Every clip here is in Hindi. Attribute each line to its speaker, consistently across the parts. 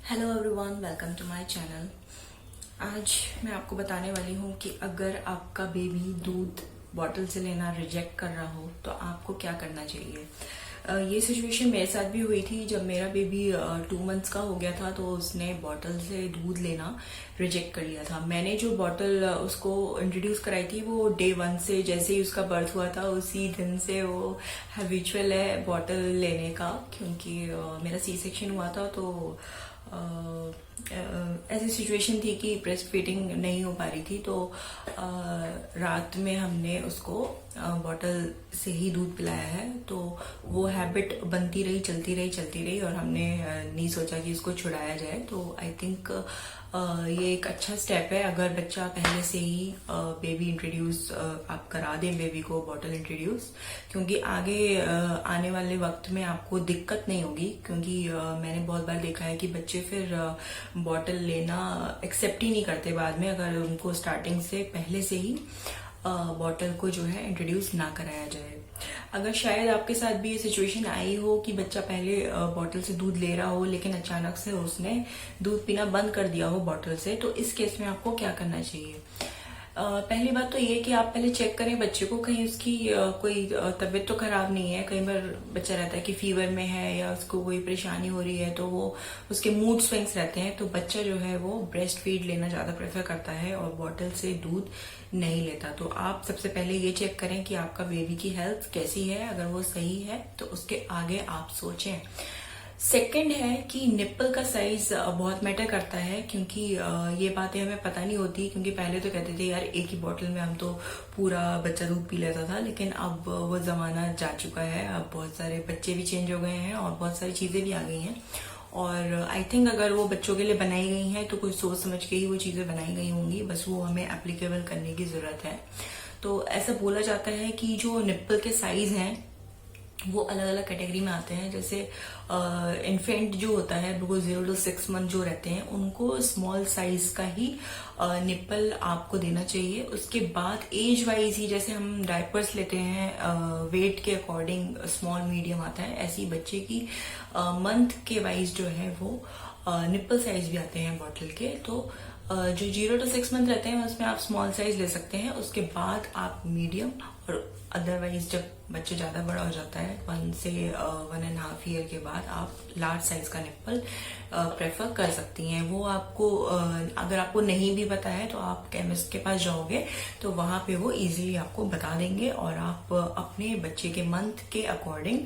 Speaker 1: Hello everyone, welcome to my channel. आज मैं आपको बताने वाली हूँ कि अगर आपका बेबी दूध बॉटल से लेना रिजेक्ट कर रहा हो तो आपको क्या करना चाहिए। ये सिचुएशन मेरे साथ भी हुई थी जब मेरा बेबी 2 मंथ्स का हो गया था, तो उसने बॉटल से दूध लेना रिजेक्ट कर लिया था। मैंने जो बॉटल उसको इंट्रोड्यूस कराई थी वो डे 1 से, जैसे ही उसका बर्थ हुआ था उसी दिन से वो हैबिचुअल है बॉटल लेने का, क्योंकि मेरा सी सेक्शन हुआ था तो ऐसी सिचुएशन थी कि ब्रेस्ट फीडिंग नहीं हो पा रही थी। तो रात में हमने उसको बॉटल से ही दूध पिलाया है। तो वो हैबिट बनती रही, चलती रही और हमने नहीं सोचा कि इसको छुड़ाया जाए। तो आई थिंक ये एक अच्छा स्टेप है अगर बच्चा पहले से ही बेबी इंट्रोड्यूस आप करा दें बेबी को बॉटल इंट्रोड्यूस, क्योंकि आगे आने वाले वक्त में आपको दिक्कत नहीं होगी। क्योंकि मैंने बहुत बार देखा है कि बच्चे फिर बॉटल लेना एक्सेप्ट ही नहीं करते बाद में, अगर उनको स्टार्टिंग से पहले से ही बॉटल को जो है इंट्रोड्यूस ना कराया जाए। अगर शायद आपके साथ भी ये सिचुएशन आई हो कि बच्चा पहले बॉटल से दूध ले रहा हो लेकिन अचानक से उसने दूध पीना बंद कर दिया हो बॉटल से, तो इस केस में आपको क्या करना चाहिए। पहली बात तो ये कि आप पहले चेक करें बच्चे को, कहीं उसकी कोई तबीयत तो खराब नहीं है। कई बार बच्चा रहता है कि फीवर में है या उसको कोई परेशानी हो रही है, तो वो उसके मूड स्विंग्स रहते हैं, तो बच्चा जो है वो ब्रेस्ट फीड लेना ज्यादा प्रेफर करता है और बॉटल से दूध नहीं लेता। तो आप सबसे पहले ये चेक करें कि आपका बेबी की हेल्थ कैसी है। अगर वो सही है तो उसके आगे आप सोचें। सेकंड है कि निप्पल का साइज बहुत मैटर करता है, क्योंकि ये बातें हमें पता नहीं होती। क्योंकि पहले तो कहते थे यार एक ही बॉटल में हम तो पूरा बच्चा दूध पी लेता था, लेकिन अब वो जमाना जा चुका है। अब बहुत सारे बच्चे भी चेंज हो गए हैं और बहुत सारी चीजें भी आ गई हैं। और आई थिंक अगर वो बच्चों के लिए बनाई गई हैं तो कुछ सोच समझ के ही वो चीजें बनाई गई होंगी, बस वो हमें एप्लीकेबल करने की जरूरत है। तो ऐसा बोला जाता है कि जो निप्पल के साइज हैं वो अलग अलग कैटेगरी में आते हैं। जैसे इन्फेंट जो होता है, बिल्कुल 0 to 6 मंथ जो रहते हैं, उनको स्मॉल साइज का ही निप्पल आपको देना चाहिए। उसके बाद एज वाइज ही, जैसे हम डायपर्स लेते हैं वेट के अकॉर्डिंग स्मॉल मीडियम आता है, ऐसी बच्चे की मंथ के वाइज जो है वो निप्पल साइज भी आते हैं बॉटल के। तो जो 0 to 6 मंथ रहते हैं उसमें आप स्मॉल साइज ले सकते हैं। उसके बाद आप मीडियम, और अदरवाइज जब बच्चे ज्यादा बड़ा हो जाता है 1 से 1.5 ईयर के बाद आप लार्ज साइज का निप्पल प्रेफर कर सकती हैं। वो आपको अगर आपको नहीं भी पता है तो आप केमिस्ट के पास जाओगे तो वहां पे वो इजीली आपको बता देंगे और आप अपने बच्चे के मंथ के अकॉर्डिंग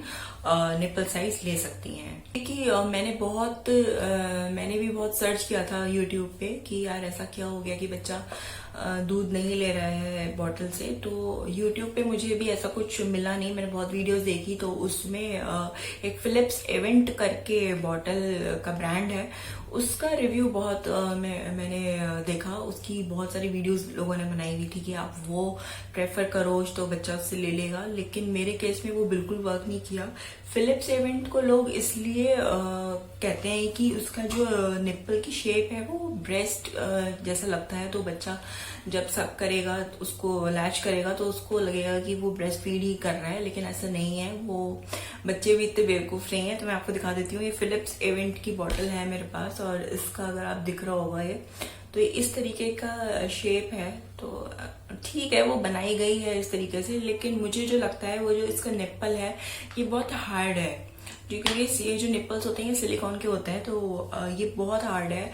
Speaker 1: निप्पल साइज ले सकती हैं। क्योंकि मैंने भी बहुत सर्च किया था यूट्यूब पे कि यार ऐसा क्या हो गया कि बच्चा दूध नहीं ले रहा है बॉटल से। तो यूट्यूब पे मुझे भी ऐसा कुछ मिला नहीं। मैंने बहुत वीडियोस देखी तो उसमें एक फिलिप्स एवेंट करके बॉटल का ब्रांड है, उसका रिव्यू बहुत मैंने देखा। उसकी बहुत सारी वीडियोस लोगों ने बनाई हुई थी कि आप वो प्रेफर करो तो बच्चा उससे ले लेगा, लेकिन मेरे केस में वो बिल्कुल वर्क नहीं किया। फिलिप्स एवेंट को लोग इसलिए कहते हैं कि उसका जो निप्पल की शेप है वो ब्रेस्ट जैसा लगता है, तो बच्चा जब सक करेगा, उसको लैच करेगा तो उसको लगेगा कि वो ब्रेस्ट फीड ही कर रहा है, लेकिन ऐसा नहीं है। वो बच्चे भी इतने बेवकूफ नहीं है। तो मैं आपको दिखा देती हूँ, ये फिलिप्स एवेंट की बॉटल है मेरे पास और इसका अगर आप दिख रहा होगा ये, तो ये इस तरीके का शेप है। तो ठीक है वो बनाई गई है इस तरीके से, लेकिन मुझे जो लगता है वो जो इसका निप्पल है ये बहुत हार्ड है। क्योंकि ये जो निप्पल्स होते हैं सिलिकॉन के होते हैं, तो ये बहुत हार्ड है।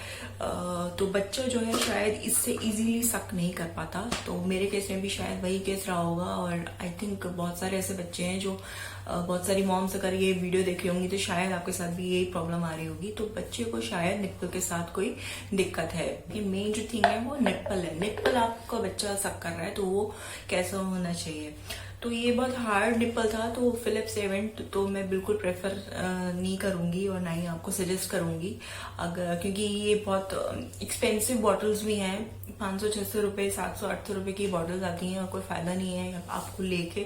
Speaker 1: तो बच्चा जो है शायद इससे इजीली सक नहीं कर पाता। तो मेरे केस में भी शायद वही केस रहा होगा और आई थिंक बहुत सारे ऐसे बच्चे हैं जो बहुत सारी मॉम्स अगर ये वीडियो देख रही होंगी तो शायद आपके साथ भी यही प्रॉब्लम आ रही होगी। तो बच्चे को शायद निप्पल के साथ कोई दिक्कत है। ये मेन जो थिंग है वो निप्पल है। निप्पल आपका बच्चा सक कर रहा है तो वो कैसा होना चाहिए। तो ये बहुत हार्ड निप्पल था, तो फिलिप्स एवेंट तो मैं बिल्कुल प्रेफर नहीं करूंगी और ना ही आपको सजेस्ट करूंगी। अगर क्योंकि ये बहुत एक्सपेंसिव बॉटल्स भी हैं, 500-600 रुपए, 700-800 रुपए की बॉटल्स आती हैं और कोई फायदा नहीं है। आपको लेके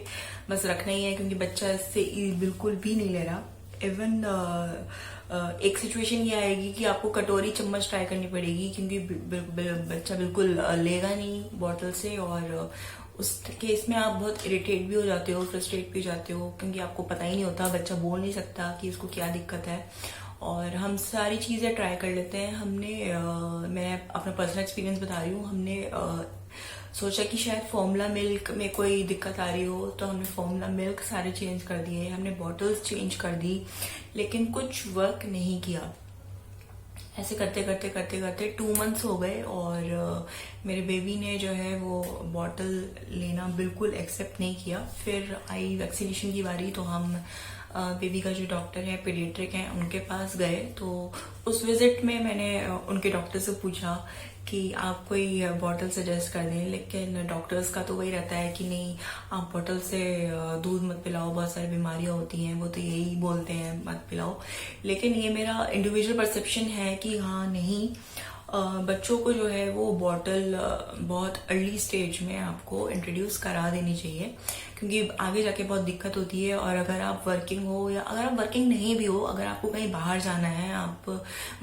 Speaker 1: बस रखना ही है, क्योंकि बच्चा इससे बिल्कुल भी नहीं ले रहा। इवन एक सिचुएशन ये आएगी कि आपको कटोरी चम्मच ट्राई करनी पड़ेगी, क्योंकि बच्चा बिल्कुल लेगा नहीं बॉटल से। और उस केस में आप बहुत इरिटेट भी हो जाते हो, फ्रस्ट्रेट भी हो जाते हो, क्योंकि आपको पता ही नहीं होता, बच्चा बोल नहीं सकता कि इसको क्या दिक्कत है। और हम सारी चीज़ें ट्राई कर लेते हैं। मैं अपना पर्सनल एक्सपीरियंस बता रही हूँ। हमने सोचा कि शायद फॉर्मूला मिल्क में कोई दिक्कत आ रही हो, तो हमने फॉर्मूला मिल्क सारे चेंज कर दिए, हमने बॉटल्स चेंज कर दी, लेकिन कुछ वर्क नहीं किया। ऐसे करते करते करते करते 2 मंथ्स हो गए और मेरे बेबी ने जो है वो बॉटल लेना बिल्कुल एक्सेप्ट नहीं किया। फिर आई वैक्सीनेशन की बारी, तो हम बेबी का जो डॉक्टर है, पीडियाट्रिक हैं, उनके पास गए। तो उस विजिट में मैंने उनके डॉक्टर से पूछा कि आप कोई बॉटल सजेस्ट कर दें, लेकिन डॉक्टर्स का तो वही रहता है कि नहीं, आप बॉटल से दूध मत पिलाओ, बहुत सारी बीमारियां होती हैं, वो तो यही बोलते हैं मत पिलाओ। लेकिन ये मेरा इंडिविजुअल परसेप्शन है कि हाँ नहीं, बच्चों को जो है वो बॉटल बहुत अर्ली स्टेज में आपको इंट्रोड्यूस करा देनी चाहिए, क्योंकि आगे जाके बहुत दिक्कत होती है। और अगर आप वर्किंग हो या अगर आप वर्किंग नहीं भी हो, अगर आपको कहीं बाहर जाना है, आप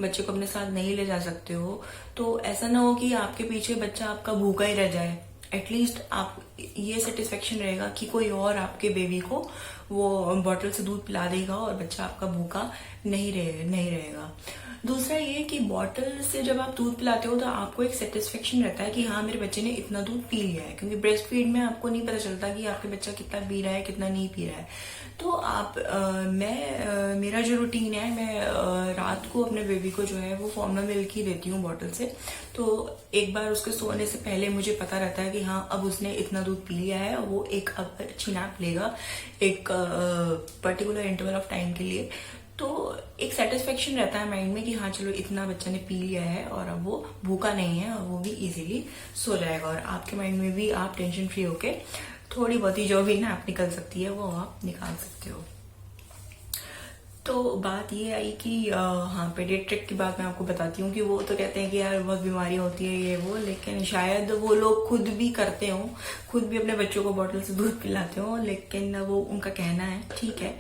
Speaker 1: बच्चे को अपने साथ नहीं ले जा सकते हो, तो ऐसा ना हो कि आपके पीछे बच्चा आपका भूखा ही रह जाए। एटलीस्ट आप ये सेटिस्फेक्शन रहेगा कि कोई और आपके बेबी को वो बॉटल से दूध पिला देगा और बच्चा आपका भूखा नहीं रहेगा। दूसरा ये कि बॉटल से जब आप दूध पिलाते हो तो आपको एक सेटिस्फेक्शन रहता है कि हाँ, मेरे बच्चे ने इतना दूध पी लिया है, क्योंकि ब्रेस्ट फीड में आपको नहीं पता चलता कि आपके बच्चा कितना पी रहा है, कितना नहीं पी रहा है। तो मेरा जो रूटीन है, मैं रात को अपने बेबी को जो है वो फॉर्मूला मिल्क ही देती हूँ बॉटल से। तो एक बार उसके सोने से पहले मुझे पता रहता है कि हाँ, अब उसने इतना दूध पी लिया है, और वो एक अब अच्छी नैप लेगा एक पर्टिकुलर इंटरवल ऑफ टाइम के लिए। तो एक सेटिस्फेक्शन रहता है माइंड में कि हाँ चलो, इतना बच्चा ने पी लिया है और अब वो भूखा नहीं है, और वो भी इजीली सो जाएगा, और आपके माइंड में भी आप टेंशन फ्री होके थोड़ी बहुत ही जो भी नैप निकल सकती है वो आप निकाल सकते हो। तो बात ये आई कि हाँ, पीडियाट्रिक की बात मैं आपको बताती हूँ कि वो तो कहते हैं कि यार बहुत बीमारी होती है ये वो, लेकिन शायद वो लोग खुद भी करते हो, खुद भी अपने बच्चों को बॉटल से दूध पिलाते हो, लेकिन वो उनका कहना है। ठीक है,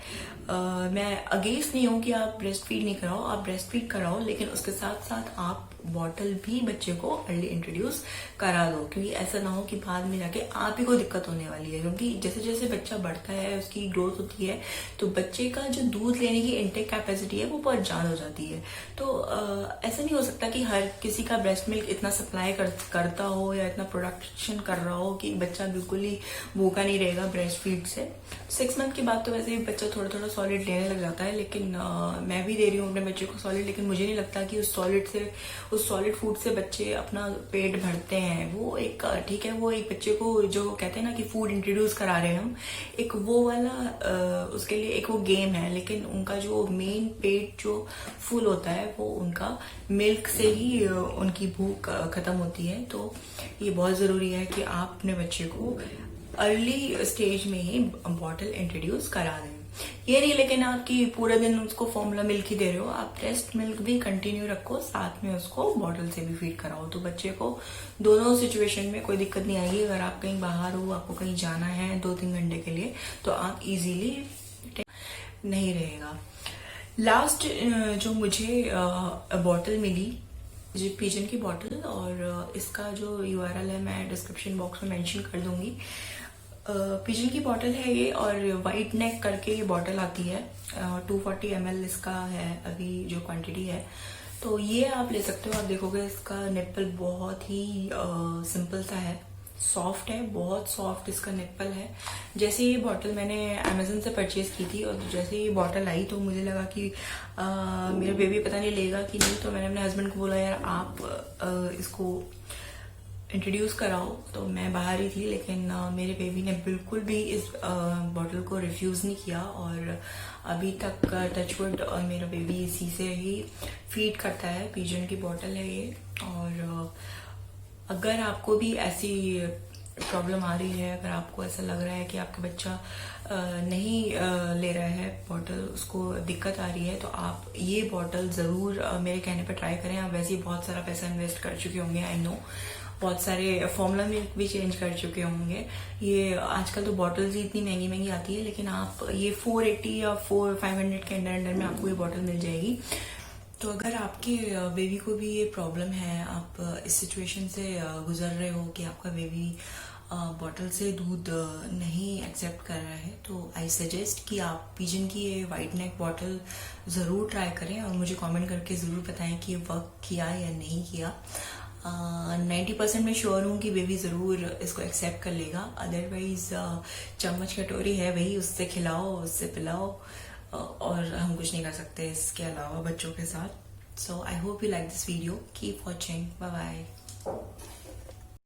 Speaker 1: मैं अगेंस्ट नहीं हूँ कि आप ब्रेस्ट फीड नहीं कराओ, आप ब्रेस्ट फीड कराओ, लेकिन उसके साथ साथ आप बॉटल भी बच्चे को अर्ली इंट्रोड्यूस करा दो, क्योंकि ऐसा ना हो कि बाद में जाके आप ही को दिक्कत होने वाली है। क्योंकि जैसे जैसे बच्चा बढ़ता है, उसकी ग्रोथ होती है, तो बच्चे का जो दूध लेने की इनटेक कैपेसिटी है वो बहुत ज्यादा हो जाती है। तो ऐसा नहीं हो सकता कि हर किसी का ब्रेस्ट मिल्क इतना सप्लाई करता हो या इतना प्रोडक्शन कर रहा हो कि बच्चा बिल्कुल ही भूखा नहीं रहेगा ब्रेस्ट फीड से। 6 मंथ के बाद तो वैसे ही बच्चा थोड़ा थोड़ा सॉलिड लेने लग जाता है, लेकिन मैं भी दे रही हूँ अपने बच्चे को सॉलिड, लेकिन मुझे नहीं लगता कि उस सॉलिड फूड से बच्चे अपना पेट भरते हैं। वो एक ठीक है, वो एक बच्चे को जो कहते हैं ना कि फूड इंट्रोड्यूस करा रहे हैं हम, एक वो वाला उसके लिए एक वो गेम है, लेकिन उनका जो मेन पेट जो फुल होता है वो उनका मिल्क से ही उनकी भूख खत्म होती है। तो ये बहुत जरूरी है कि आप अपने बच्चे को अर्ली स्टेज में ही बॉटल इंट्रोड्यूस करा दें। ये नहीं लेकिन आप कि पूरे दिन उसको फॉर्मूला मिल्क ही दे रहे हो, आप ब्रेस्ट मिल्क भी कंटिन्यू रखो, साथ में उसको बॉटल से भी फीड कराओ, तो बच्चे को दोनों सिचुएशन में कोई दिक्कत नहीं आएगी। अगर आप कहीं बाहर हो, आपको कहीं जाना है 2-3 घंटे के लिए, तो आप इजीली नहीं रहेगा। लास्ट जो मुझे बॉटल मिली, जो पिजन की बॉटल, और इसका जो यूआरएल है मैं डिस्क्रिप्शन बॉक्स में मेंशन कर दूंगी। पिजन की बॉटल है ये, और वाइट नेक करके ये बॉटल आती है। 240 ml इसका है अभी जो क्वांटिटी है, तो ये आप ले सकते हो। आप देखोगे इसका निप्पल बहुत ही सिंपल सा है, सॉफ्ट है, बहुत सॉफ्ट इसका निप्पल है। जैसे ये बॉटल मैंने अमेजन से परचेज की थी, और जैसे ये बॉटल आई तो मुझे लगा कि मेरा बेबी पता नहीं लेगा कि नहीं, तो मैंने अपने हस्बैंड को बोला यार आप इसको इंट्रोड्यूस कराओ। तो मैं बाहर ही थी, लेकिन मेरे बेबी ने बिल्कुल भी इस बॉटल को रिफ्यूज नहीं किया, और अभी तक टचवुड मेरा बेबी इसी से ही फीड करता है। पिजन की बॉटल है ये, और अगर आपको भी ऐसी प्रॉब्लम आ रही है, अगर आपको ऐसा लग रहा है कि आपका बच्चा नहीं ले रहा है बॉटल, उसको दिक्कत आ रही है, तो आप ये बॉटल जरूर मेरे कहने पर ट्राई करें। आप वैसे ही बहुत सारा पैसा इन्वेस्ट कर चुके होंगे, आई नो, बहुत सारे फॉर्मूला मिल्क भी चेंज कर चुके होंगे। ये आजकल तो बॉटल्स ही इतनी महंगी महंगी आती है, लेकिन आप ये 480 या 500 के अंदर में आपको ये बॉटल मिल जाएगी। तो अगर आपके बेबी को भी ये प्रॉब्लम है, आप इस सिचुएशन से गुजर रहे हो कि आपका बेबी बॉटल से दूध नहीं एक्सेप्ट कर रहा है, तो आई सजेस्ट कि आप पिजन की ये वाइट नेक बॉटल ज़रूर ट्राई करें और मुझे कमेंट करके ज़रूर बताएं कि ये वर्क किया या नहीं किया। 90% मैं श्योर हूँ कि बेबी ज़रूर इसको एक्सेप्ट कर लेगा। अदरवाइज चम्मच कटोरी है वही, उससे खिलाओ, उससे पिलाओ, और हम कुछ नहीं कर सकते इसके अलावा बच्चों के साथ। So I hope you like this video, keep watching, bye bye.